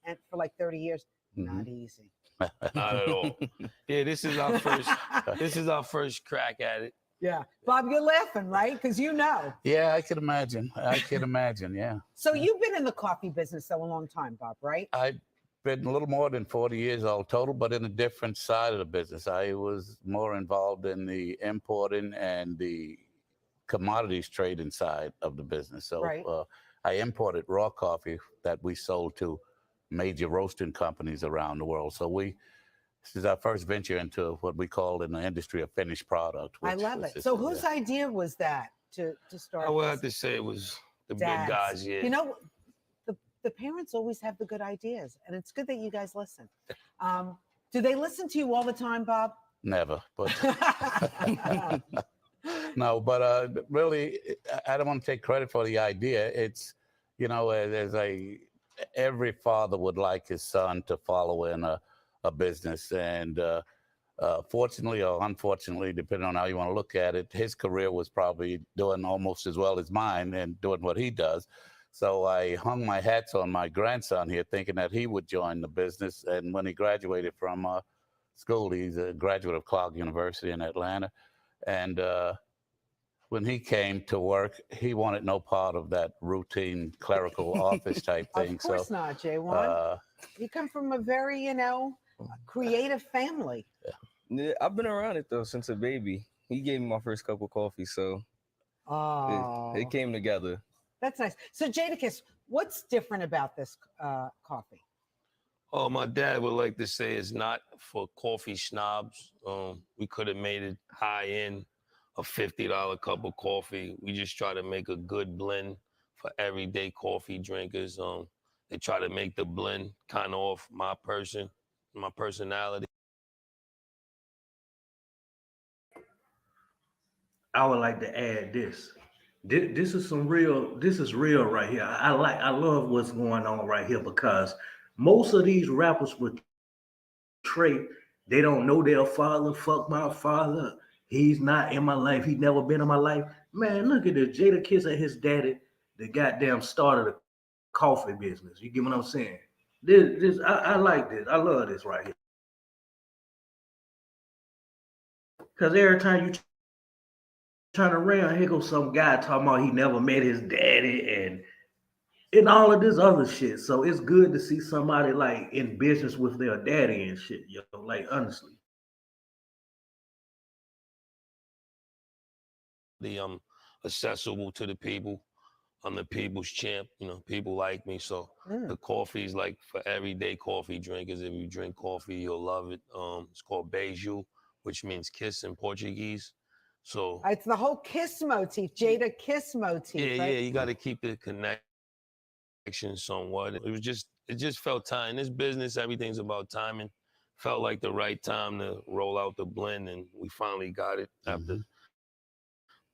and for like 30 years. Not easy. Not at all. Yeah, this is our first. This is our first crack at it. Yeah. Bob, you're laughing, right? Because you know. Yeah, I can imagine. I can imagine, yeah. So you've been in the coffee business though a long time, Bob, right? I've been a little more than 40 years all total, but in a different side of the business. I was more involved in the importing and the commodities trading side of the business. So Right. I imported raw coffee that we sold to major roasting companies around the world. So this is our first venture into what we call in the industry a finished product. I love it. So whose idea was that to start? I would have to say it was the big guys. Yeah. You know, the parents always have the good ideas, and it's good that you guys listen. Do they listen to you all the time, Bob? Never, but no. But really, I don't want to take credit for the idea. It's, you know, every father would like his son to follow in a business, and fortunately or unfortunately, depending on how you want to look at it, his career was probably doing almost as well as mine and doing what he does. So I hung my hats on my grandson here, thinking that he would join the business. And when he graduated from school, he's a graduate of Clark University in Atlanta, and when he came to work, he wanted no part of that routine clerical office type thing. Of course not, J1. You come from a very, creative family. Yeah, I've been around it though since a baby. He gave me my first cup of coffee, so it came together. That's nice. So Jadakiss, what's different about this coffee? Oh, my dad would like to say it's not for coffee snobs. We could have made it high end, a $50 cup of coffee. We just try to make a good blend for everyday coffee drinkers. They try to make the blend kind of off my personality. I would like to add this. This is real right here. I love what's going on right here because most of these rappers with trait, they don't know their father. Fuck my father. He's not in my life. He's never been in my life. Man, look at this. Jadakiss and his daddy, the goddamn started a coffee business. You get what I'm saying? I like this. I love this right here. Because every time you turn around, here goes some guy talking about he never met his daddy and all of this other shit. So it's good to see somebody like in business with their daddy and shit, yo. Like honestly. Accessible to the people. I'm the people's champ. People like me. So the coffee is like for everyday coffee drinkers. If you drink coffee, you'll love it. It's called Beiju, which means kiss in Portuguese. So it's the whole kiss motif, Jadakiss motif. Yeah, right? yeah. You got to keep the connection somewhat. It just felt time. In this business, everything's about timing. Felt like the right time to roll out the blend, and we finally got it after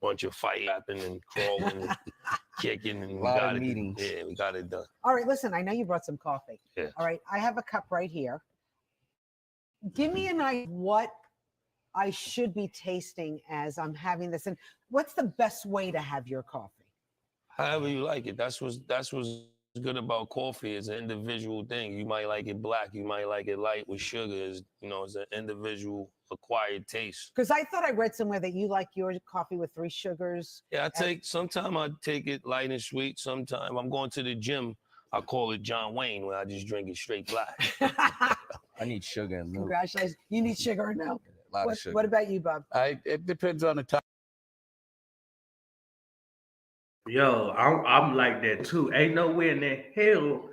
bunch of fight happening and crawling and kicking, and we got it. Meetings. Yeah, we got it done. All right, listen, I know you brought some coffee. Yeah. All right, I have a cup right here. Give me an idea what I should be tasting as I'm having this, and what's the best way to have your coffee? However you like it. That's what's good about coffee. It's an individual thing. You might like it black. You might like it light with sugar. It's an individual acquired taste. Because I thought I read somewhere that you like your coffee with 3 sugars. Yeah, sometimes I take it light and sweet. Sometimes I'm going to the gym. I call it John Wayne, where I just drink it straight black. I need sugar and milk. Congratulations. You need sugar and milk. A lot of sugar. What about you, Bob? It depends on the time. Yo, I'm like that too. Ain't nowhere in the hell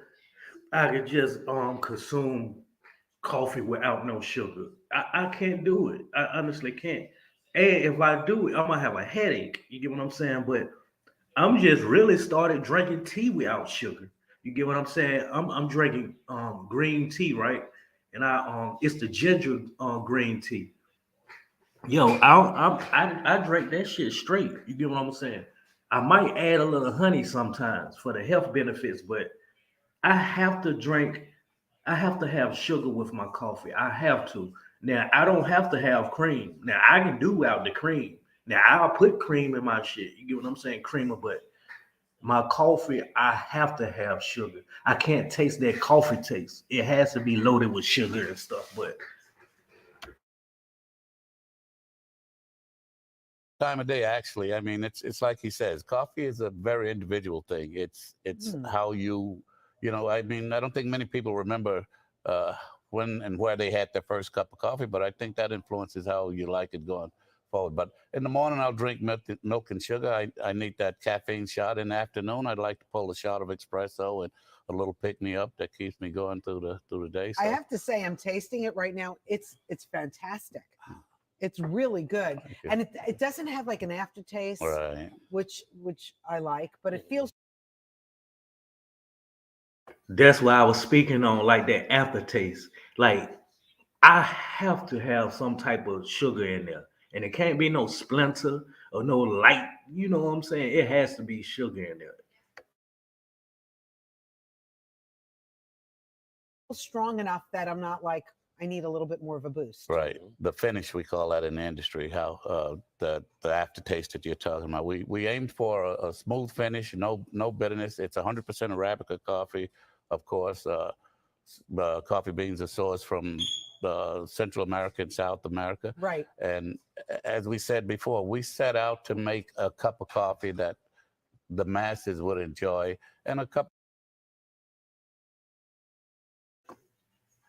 I could just consume coffee without no sugar. I can't do it. I honestly can't. And if I do it, I'm gonna have a headache. You get what I'm saying? But I'm just really started drinking tea without sugar. You get what I'm saying? I'm drinking green tea, right? And it's the ginger green tea. Yo, I drink that shit straight. You get what I'm saying? I might add a little honey sometimes for the health benefits, but I have to have sugar with my coffee. I have to. Now, I don't have to have cream. Now, I can do without the cream. Now, I'll put cream in my shit. You get what I'm saying? Creamer, but My coffee, I have to have sugar. I can't taste that coffee taste. It has to be loaded with sugar and stuff. But Time of day, actually. I mean, it's like he says, coffee is a very individual thing. It's how you know. I mean, I don't think many people remember uh, when and where they had their first cup of coffee, but I think that influences how you like it going forward. But in the morning, I'll drink milk and sugar. I need that caffeine shot. In the afternoon, I'd like to pull a shot of espresso and a little pick me up that keeps me going through the day. So, I have to say, I'm tasting it right now. It's fantastic. It's really good, thank you. and it doesn't have like an aftertaste, Right. which I like, but it feels that's why I was speaking on like that aftertaste. Like I have to have some type of sugar in there. And it can't be no splinter or no light. You know what I'm saying? It has to be sugar in there. strong enough that I'm not like I need a little bit more of a boost. Right. The finish, we call that in the industry, how the aftertaste that you're talking about. We aim for a smooth finish, no bitterness. It's 100% Arabica coffee, of course. Coffee beans are sourced from Central America and South America. Right. And as we said before, we set out to make a cup of coffee that the masses would enjoy, and a cup.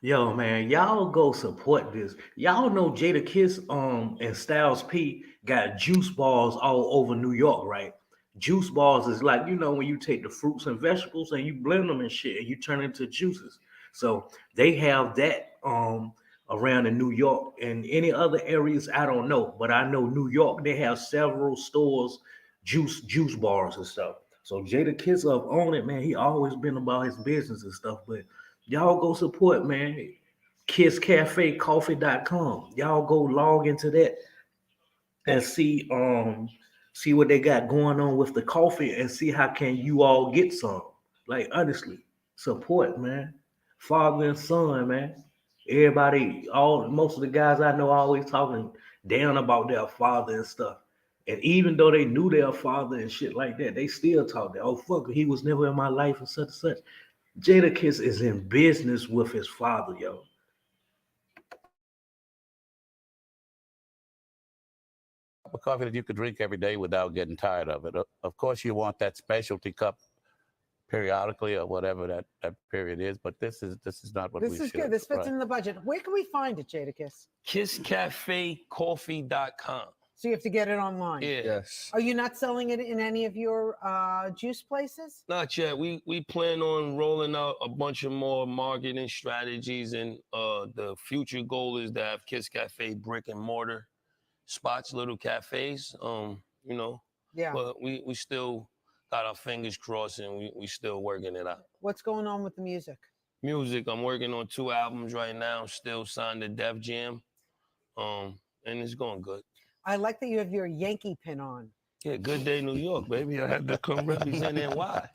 Yo, man, y'all go support this. Y'all know Jada Kiss and Styles P got juice bars all over New York, right? Juice bars is like, you know, when you take the fruits and vegetables and you blend them and shit and you turn it into juices. So they have that around in New York and any other areas, I don't know. But I know New York, they have several stores, juice bars and stuff. So Jada Kiss up on it, man. He always been about his business and stuff, but y'all go support, man. KissCafeCoffee.com. Y'all go log into that and see what they got going on with the coffee and see how can you all get some. Like honestly, support, man. Father and son, man. Everybody, all most of the guys I know always talking down about their father and stuff. And even though they knew their father and shit like that, they still talk that, oh fuck, he was never in my life and such and such. Jada Kiss is in business with his father, yo. Cup of coffee that you could drink every day without getting tired of it. Of course, you want that specialty cup periodically or whatever that period is, but this is not what we This is should. good. This fits Right. in the budget. Where can we find it, Jadakiss? KissCafeCoffee.com. So you have to get it online. Yeah. Yes. Are you not selling it in any of your juice places? Not yet. We plan on rolling out a bunch of more marketing strategies, and the future goal is to have Kiss Cafe brick and mortar spots, little cafes. You know, Yeah. but we still got our fingers crossed, and we still working it out. What's going on with the music? Music, I'm working on 2 albums right now. Still signed to Def Jam, and it's going good. I like that you have your Yankee pin on. Yeah, Good Day New York, baby. I had to come represent NY.